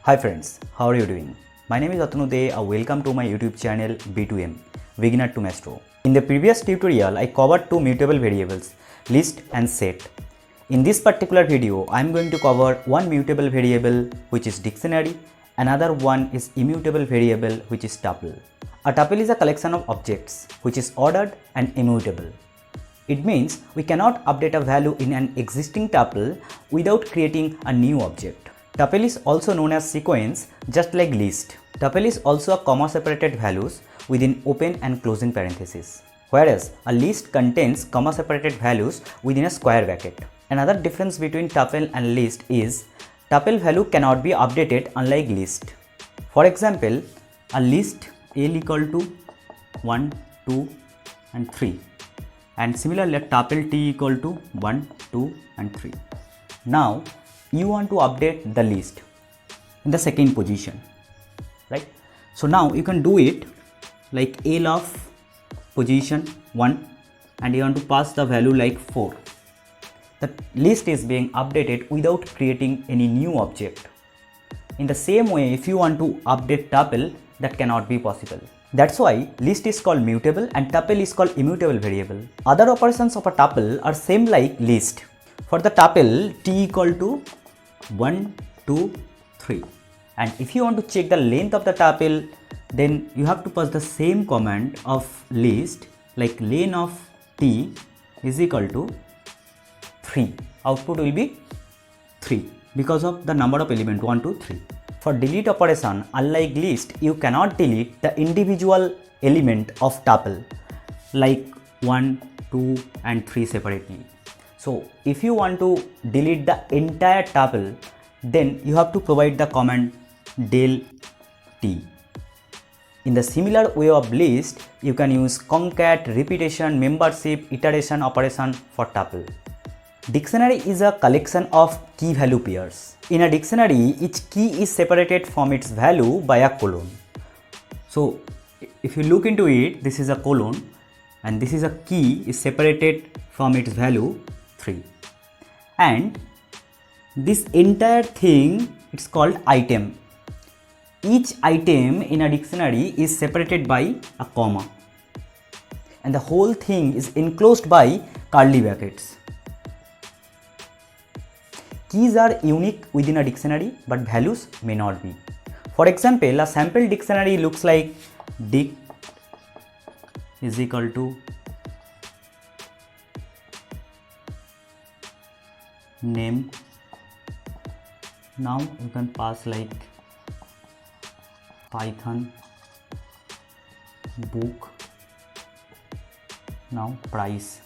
Hi friends, how are you doing? My name is Atanu De. Welcome to my YouTube channel B2M, Beginner to Maestro. In the previous tutorial, I covered two mutable variables, list and set. In this particular video, I am going to cover one mutable variable which is dictionary, another one is immutable variable which is tuple. A tuple is a collection of objects which is ordered and immutable. It means we cannot update a value in an existing tuple without creating a new object. Tuple is also known as sequence, just like list. Tuple is also a comma-separated values within open and closing parentheses, whereas a list contains comma-separated values within a square bracket. Another difference between tuple and list is tuple value cannot be updated unlike list. For example, a list L equal to 1, 2 and 3, and similarly a tuple T equal to 1, 2 and 3. Now you want to update the list in the second position, right? So now you can do it like L of position 1 and you want to pass the value like 4. The list is being updated without creating any new object. In the same way, if you want to update tuple, that cannot be possible. That's why list is called mutable and tuple is called immutable variable. Other operations of a tuple are same like list. For the tuple, T equal to 1, 2, 3, and if you want to check the length of the tuple, then you have to pass the same command of list like length of T is equal to 3. Output will be 3 because of the number of element 1, 2, 3. For delete operation, unlike list, you cannot delete the individual element of tuple like 1, 2 and 3 separately. So if you want to delete the entire tuple, then you have to provide the command del t. In the similar way of list, you can use concat, repetition, membership, iteration operation for tuple. Dictionary is a collection of key value pairs. In a dictionary, each key is separated from its value by a colon. So if you look into it, this is a colon and this is a key is separated from its value 3, and this entire thing it's called item. Each item in a dictionary is separated by a comma and the whole thing is enclosed by curly brackets. Keys are unique within a dictionary but values may not be. For example, a sample dictionary looks like dict is equal to name. Now you can pass like Python book. Now price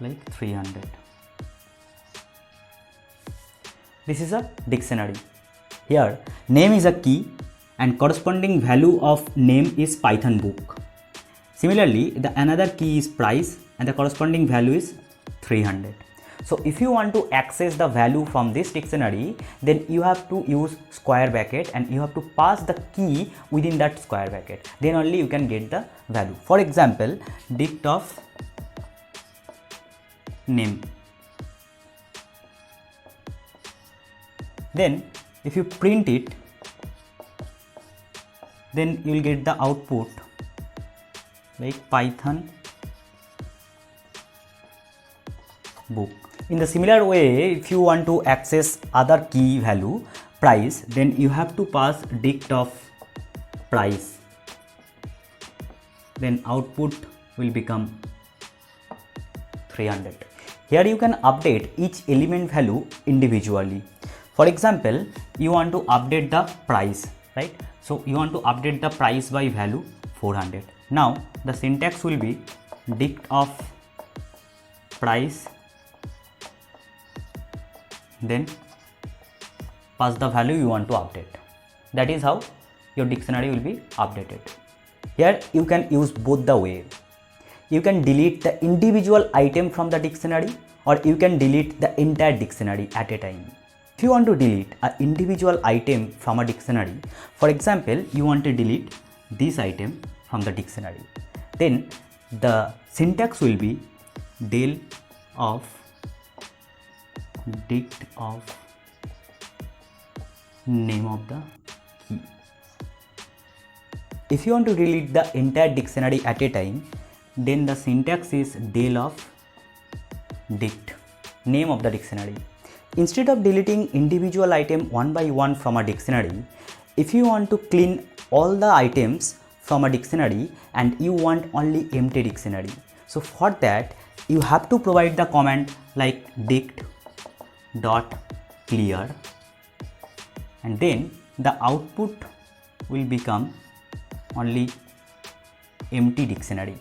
like 300. This is a dictionary. Here name is a key and corresponding value of name is Python book. Similarly, the another key is price and the corresponding value is 300. So if you want to access the value from this dictionary, then you have to use square bracket and you have to pass the key within that square bracket. Then only you can get the value. For example, dict of name. Then if you print it, then you will get the output like Python book. In the similar way, if you want to access other key value price, then you have to pass dict of price, then output will become 300. Here you can update each element value individually. For example, you want to update the price, right? So you want to update the price by value 400. Now the syntax will be dict of price, then pass the value you want to update. That is how your dictionary will be updated. Here you can use both the way. You can delete the individual item from the dictionary or you can delete the entire dictionary at a time. If you want to delete an individual item from a dictionary, for example, you want to delete this item from the dictionary, then the syntax will be del of dict of name of the key. If you want to delete the entire dictionary at a time, then the syntax is del of dict, name of the dictionary. Instead of deleting individual item one by one from a dictionary, if you want to clean all the items from a dictionary and you want only empty dictionary, so for that you have to provide the command like dict dot clear, and then the output will become only empty dictionary.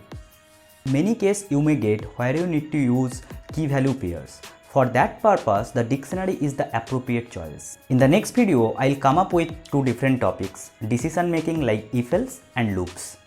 Many cases you may get where you need to use key value pairs. For that purpose, the dictionary is the appropriate choice. In the next video, I'll come up with two different topics: decision making like if else and loops.